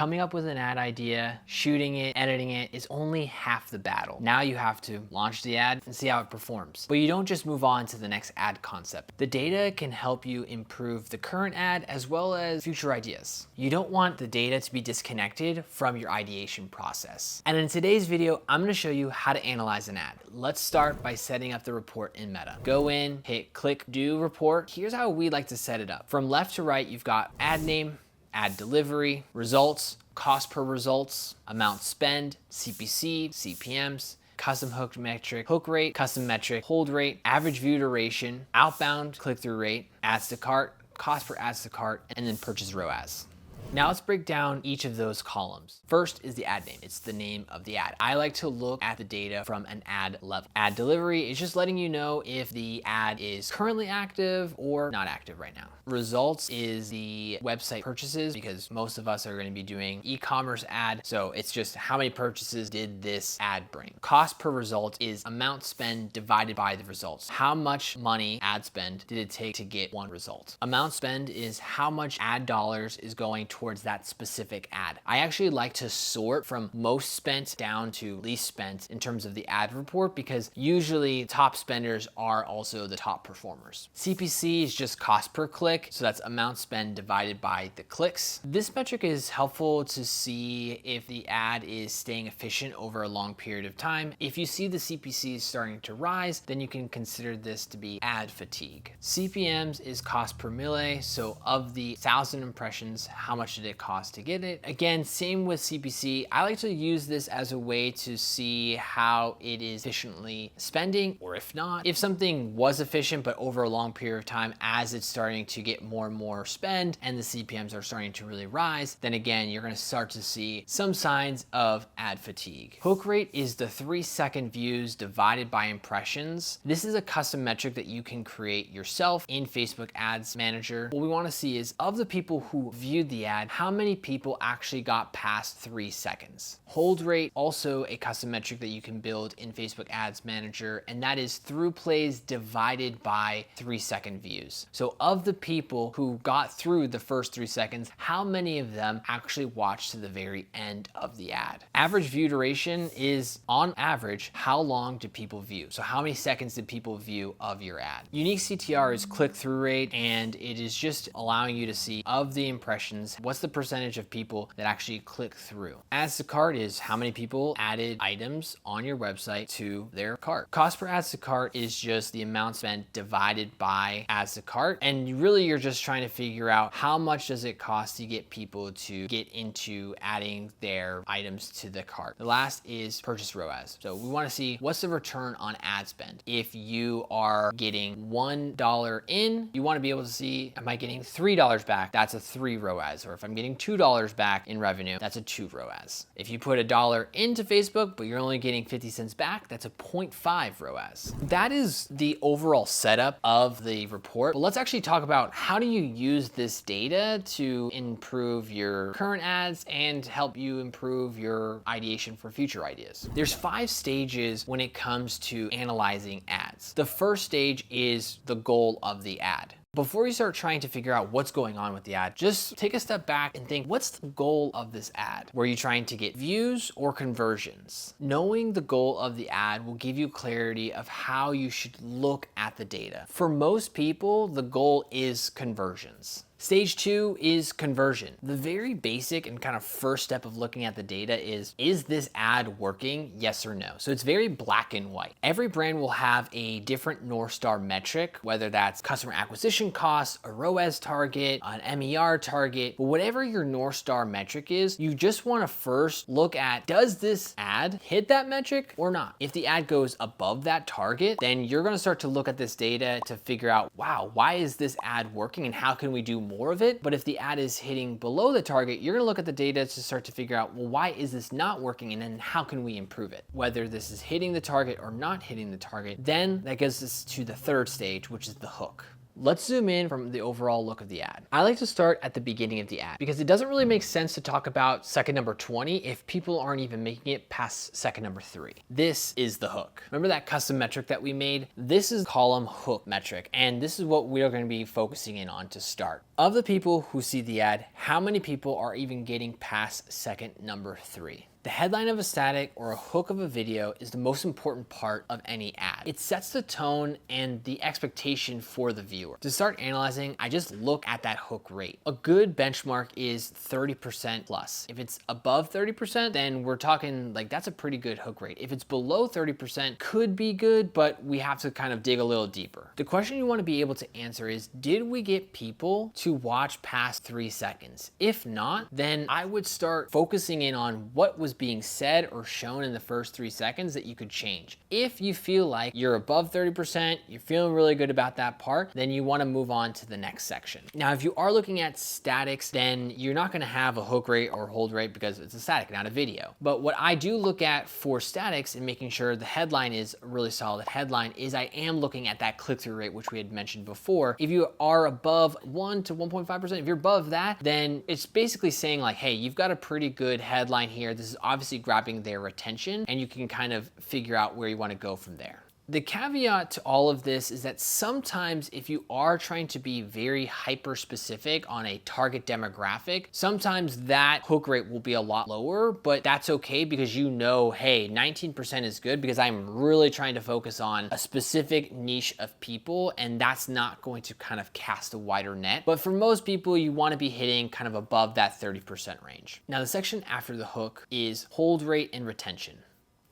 Coming up with an ad idea, shooting it, editing it is only half the battle. Now you have to launch the ad and see how it performs. But you don't just move on to the next ad concept. The data can help you improve the current ad as well as future ideas. You don't want the data to be disconnected from your ideation process. And in today's video, I'm gonna show you how to analyze an ad. Let's start by setting up the report in Meta. Go in, hit click do report. Here's how we like to set it up. From left to right, you've got ad name, ad delivery, results, cost per results, amount spend, CPC, CPMs, custom hook metric, hook rate, custom metric, hold rate, average view duration, outbound click-through rate, ads to cart, cost per ads to cart, and then purchase ROAS. Now let's break down each of those columns. First is the ad name. It's the name of the ad. I like to look at the data from an ad level. Ad delivery is just letting you know if the ad is currently active or not active right now. Results is the website purchases, because most of us are going to be doing e-commerce ad. So it's just how many purchases did this ad bring. Cost per result is amount spend divided by the results. How much money ad spend did it take to get one result? Amount spend is how much ad dollars is going towards that specific ad. I actually like to sort from most spent down to least spent in terms of the ad report, because usually top spenders are also the top performers. CPC is just cost per click. So that's amount spend divided by the clicks. This metric is helpful to see if the ad is staying efficient over a long period of time. If you see the CPC is starting to rise, then you can consider this to be ad fatigue. CPMs is cost per mille. So of the 1,000 impressions, how much did it cost to get it? Again, same with CPC. I like to use this as a way to see how it is efficiently spending, or if not, if something was efficient, but over a long period of time, as it's starting to get more and more spend and the CPMs are starting to really rise, then again, you're going to start to see some signs of ad fatigue. Hook rate is the 3-second views divided by impressions. This is a custom metric that you can create yourself in Facebook Ads Manager. What we want to see is, of the people who viewed the ad, how many people actually got past 3 seconds. Hold rate, also a custom metric that you can build in Facebook Ads Manager, and that is through plays divided by 3-second views. So of the people who got through the first 3 seconds, how many of them actually watched to the very end of the ad? Average view duration is, on average, how long do people view? So how many seconds did people view of your ad? Unique CTR is click-through rate, and it is just allowing you to see, of the impressions, what's the percentage of people that actually click through. Ads to cart is how many people added items on your website to their cart. Cost per ads to cart is just the amount spent divided by ads to cart, and really you're just trying to figure out how much does it cost to get people to get into adding their items to the cart. The last is purchase ROAS. So we want to see what's the return on ad spend. If you are getting $1 in, you want to be able to see, am I getting $3 back? That's a 3 ROAS. Or if I'm getting $2 back in revenue, that's a 2 ROAS. If you put $1 into Facebook, but you're only getting 50 cents back, that's a 0.5 ROAS. That is the overall setup of the report. But let's actually talk about, how do you use this data to improve your current ads and help you improve your ideation for future ideas. There's 5 stages when it comes to analyzing ads. The first stage is the goal of the ad. Before you start trying to figure out what's going on with the ad, just take a step back and think, what's the goal of this ad? Were you trying to get views or conversions? Knowing the goal of the ad will give you clarity of how you should look at the data. For most people, the goal is conversions. Stage 2 is conversion. The very basic and kind of first step of looking at the data is this ad working? Yes or no. So it's very black and white. Every brand will have a different North Star metric, whether that's customer acquisition costs, a ROAS target, an MER target, but whatever your North Star metric is, you just want to first look at, does this ad hit that metric or not? If the ad goes above that target, then you're going to start to look at this data to figure out, wow, why is this ad working and how can we do more of it? But if the ad is hitting below the target, you're gonna look at the data to start to figure out, well, why is this not working? And then how can we improve it? Whether this is hitting the target or not hitting the target, then that gets us to the third stage, which is the hook. Let's zoom in from the overall look of the ad. I like to start at the beginning of the ad because it doesn't really make sense to talk about second number 20 if people aren't even making it past second number 3. This is the hook. Remember that custom metric that we made? This is column hook metric, and this is what we are going to be focusing in on to start. Of the people who see the ad, how many people are even getting past second number 3? The headline of a static or a hook of a video is the most important part of any ad. It sets the tone and the expectation for the viewer. To start analyzing, I just look at that hook rate. A good benchmark is 30% plus. If it's above 30%, then we're talking like that's a pretty good hook rate. If it's below 30%, could be good, but we have to kind of dig a little deeper. The question you want to be able to answer is, did we get people to watch past 3 seconds? If not, then I would start focusing in on what was being said or shown in the first 3 seconds that you could change. If you feel like you're above 30%, you're feeling really good about that part, then you want to move on to the next section. Now, if you are looking at statics, then you're not going to have a hook rate or hold rate because it's a static, not a video. But what I do look at for statics and making sure the headline is a really solid headline is I am looking at that click-through rate, which we had mentioned before. If you are above 1 to 1.5%, if you're above that, then it's basically saying like, hey, you've got a pretty good headline here. This is obviously grabbing their attention, and you can kind of figure out where you want to go from there. The caveat to all of this is that sometimes if you are trying to be very hyper specific on a target demographic, sometimes that hook rate will be a lot lower, but that's okay because you know, hey, 19% is good because I'm really trying to focus on a specific niche of people, and that's not going to kind of cast a wider net. But for most people, you want to be hitting kind of above that 30% range. Now, the section after the hook is hold rate and retention.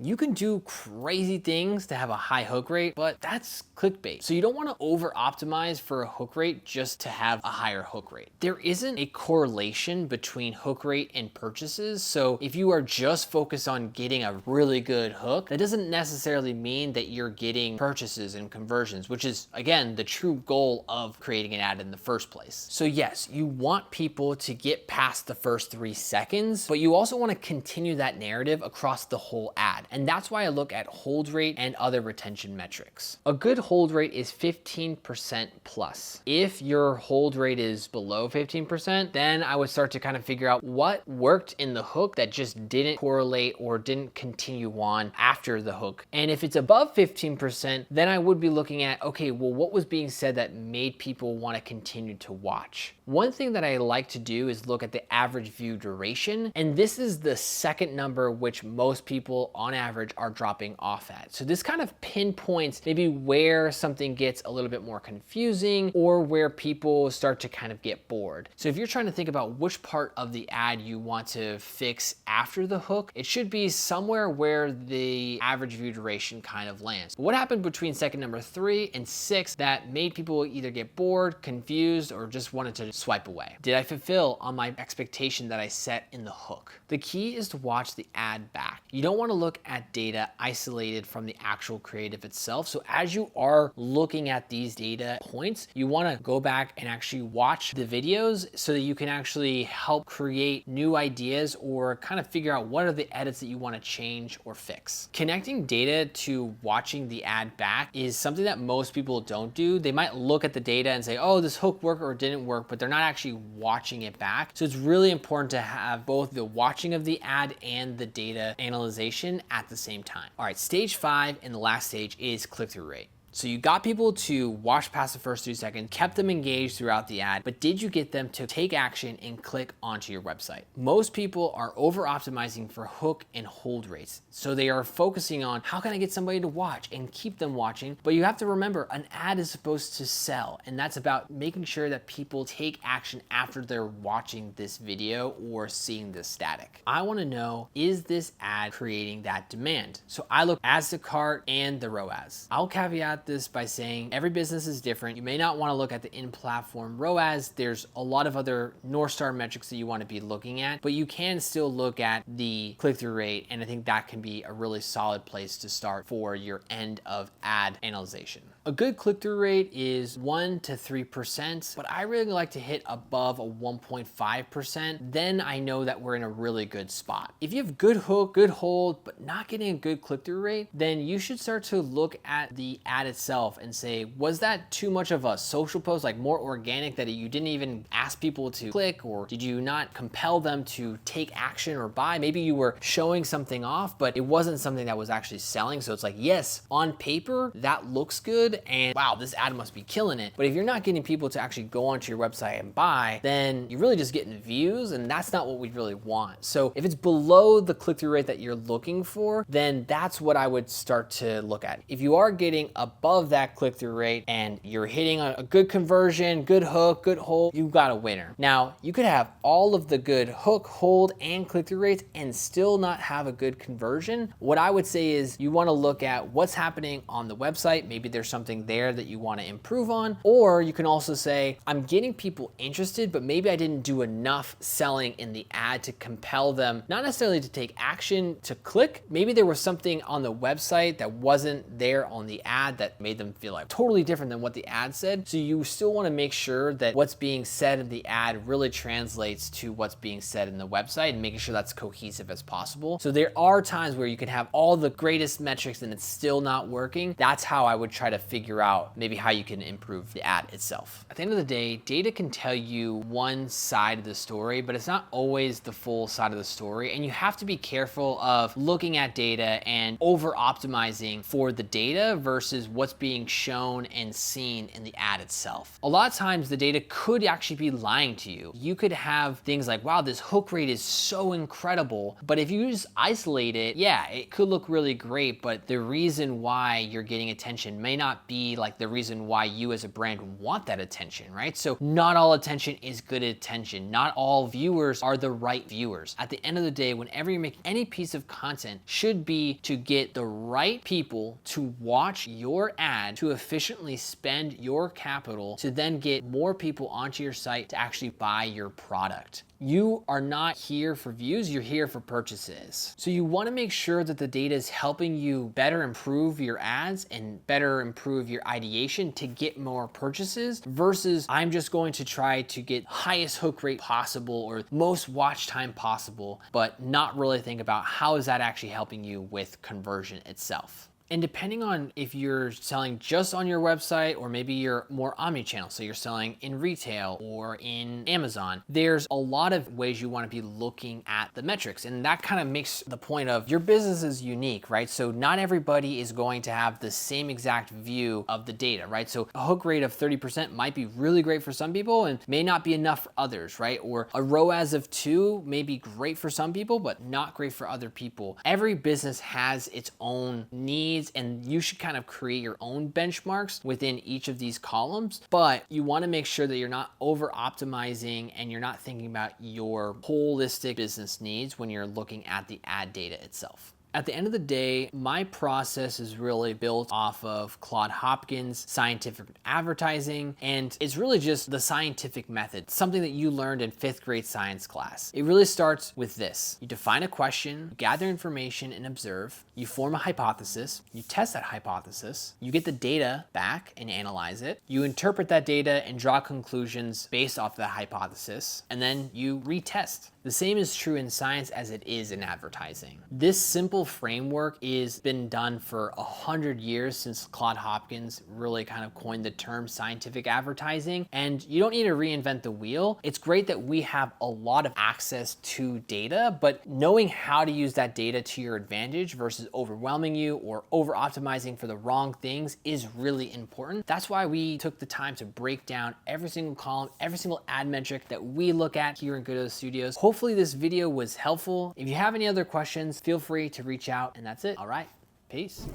You can do crazy things to have a high hook rate, but that's clickbait. So you don't want to over optimize for a hook rate just to have a higher hook rate. There isn't a correlation between hook rate and purchases. So if you are just focused on getting a really good hook, that doesn't necessarily mean that you're getting purchases and conversions, which is, again, the true goal of creating an ad in the first place. So yes, you want people to get past the first 3 seconds, but you also want to continue that narrative across the whole ad. And that's why I look at hold rate and other retention metrics. A good hold rate is 15% plus. If your hold rate is below 15%, then I would start to kind of figure out what worked in the hook that just didn't correlate or didn't continue on after the hook. And if it's above 15%, then I would be looking at, okay, well, what was being said that made people want to continue to watch? One thing that I like to do is look at the average view duration. And this is the second number which most people on average are dropping off at. So this kind of pinpoints maybe where something gets a little bit more confusing or where people start to kind of get bored. So if you're trying to think about which part of the ad you want to fix after the hook, it should be somewhere where the average view duration kind of lands. What happened between second number 3 and 6 that made people either get bored, confused, or just wanted to swipe away? Did I fulfill on my expectation that I set in the hook? The key is to watch the ad back. You don't want to look at data isolated from the actual creative itself. So as you are looking at these data points, you want to go back and actually watch the videos so that you can actually help create new ideas or kind of figure out what are the edits that you want to change or fix. Connecting data to watching the ad back is something that most people don't do. They might look at the data and say, oh, this hook worked or didn't work, but they're not actually watching it back. So it's really important to have both the watching of the ad and the data analyzation at the same time. All right, stage 5 and the last stage is click-through rate. So you got people to watch past the first 2 seconds, kept them engaged throughout the ad, but did you get them to take action and click onto your website? Most people are over optimizing for hook and hold rates. So they are focusing on how can I get somebody to watch and keep them watching. But you have to remember, an ad is supposed to sell, and that's about making sure that people take action after they're watching this video or seeing this static. I want to know, is this ad creating that demand? So I look at the cart and the ROAS. I'll caveat this by saying every business is different. You may not want to look at the in-platform ROAS. There's a lot of other North Star metrics that you want to be looking at, but you can still look at the click-through rate, and I think that can be a really solid place to start for your end of ad analyzation. A good click-through rate is 1 to 3%, but I really like to hit above a 1.5%. Then I know that we're in a really good spot. If you have good hook, good hold, but not getting a good click-through rate, then you should start to look at the ad itself and say, was that too much of a social post, like more organic, that you didn't even ask people to click, or did you not compel them to take action or buy? Maybe you were showing something off, but it wasn't something that was actually selling. So it's like, yes, on paper, that looks good good and wow, this ad must be killing it. But if you're not getting people to actually go onto your website and buy, then you're really just getting views, and that's not what we really want. So if it's below the click-through rate that you're looking for, then that's what I would start to look at. If you are getting above that click-through rate and you're hitting a good conversion, good hook, good hold, you've got a winner. Now, you could have all of the good hook, hold, and click-through rates and still not have a good conversion. What I would say is you want to look at what's happening on the website. Maybe there's something there that you want to improve on, or you can also say, I'm getting people interested, but maybe I didn't do enough selling in the ad to compel them, not necessarily to take action to click. Maybe there was something on the website that wasn't there on the ad that made them feel like totally different than what the ad said. So you still want to make sure that what's being said in the ad really translates to what's being said in the website and making sure that's cohesive as possible. So there are times where you can have all the greatest metrics and it's still not working. That's how I would try to figure out maybe how you can improve the ad itself. At the end of the day, data can tell you one side of the story, but it's not always the full side of the story. And you have to be careful of looking at data and over optimizing for the data versus what's being shown and seen in the ad itself. A lot of times the data could actually be lying to you. You could have things like, wow, this hook rate is so incredible. But if you just isolate it, yeah, it could look really great, but the reason why you're getting attention may not be like the reason why you as a brand want that attention, right? So not all attention is good attention. Not all viewers are the right viewers. At the end of the day, whenever you make any piece of content, should be to get the right people to watch your ad, to efficiently spend your capital, to then get more people onto your site to actually buy your product. You are not here for views, you're here for purchases. So you want to make sure that the data is helping you better improve your ads and better improve your ideation to get more purchases versus I'm just going to try to get highest hook rate possible or most watch time possible, but not really think about how is that actually helping you with conversion itself. And depending on if you're selling just on your website or maybe you're more omni-channel, so you're selling in retail or in Amazon, there's a lot of ways you want to be looking at the metrics. And that kind of makes the point of your business is unique, right? So not everybody is going to have the same exact view of the data, right? So a hook rate of 30% might be really great for some people and may not be enough for others, right? Or a ROAS of 2 may be great for some people, but not great for other people. Every business has its own needs, and you should kind of create your own benchmarks within each of these columns, but you want to make sure that you're not over optimizing and you're not thinking about your holistic business needs when you're looking at the ad data itself. At the end of the day, my process is really built off of Claude Hopkins' scientific advertising, and it's really just the scientific method, something that you learned in 5th grade science class. It really starts with this. You define a question, you gather information and observe, you form a hypothesis, you test that hypothesis, you get the data back and analyze it, you interpret that data and draw conclusions based off that hypothesis, and then you retest. The same is true in science as it is in advertising. This simple framework is been done for 100 years since Claude Hopkins really kind of coined the term scientific advertising, and you don't need to reinvent the wheel. It's great that we have a lot of access to data, but knowing how to use that data to your advantage versus overwhelming you or over optimizing for the wrong things is really important. That's why we took the time to break down every single column, every single ad metric that we look at here in Goodo Studios. Hopefully this video was helpful. If you have any other questions, feel free to reach out, and that's it. All right, peace.